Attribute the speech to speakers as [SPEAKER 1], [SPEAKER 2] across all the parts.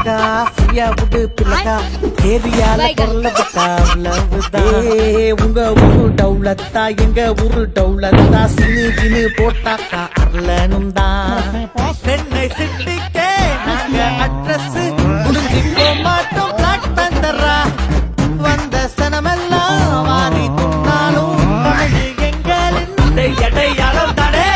[SPEAKER 1] பிளக்கா ஃப்ரீயா விட்டு பிளக்கா ஏரியால குரல விட்டா உங்க ஊரு டவுலத்தா எங்க ஊரு டவுலத்தா சினு போட்டாக்கா அர்லனும் தான் சென்னை சிட்டிக்கே நாங்க அட்ரஸ் முடிஞ்சிக்கோ மாட்டோம் பிளாட் தந்தரா வந்த சனமெல்லாம் வாரி துண்ணாலும் எங்களின் எடையாளம் தடை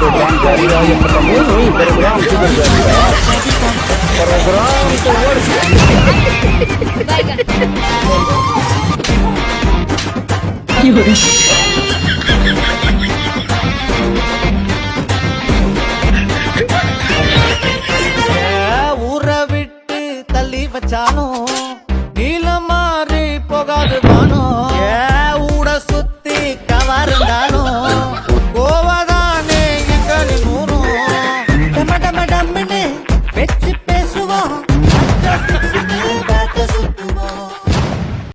[SPEAKER 2] program jari raya yang pertama ini program
[SPEAKER 3] Bye guys.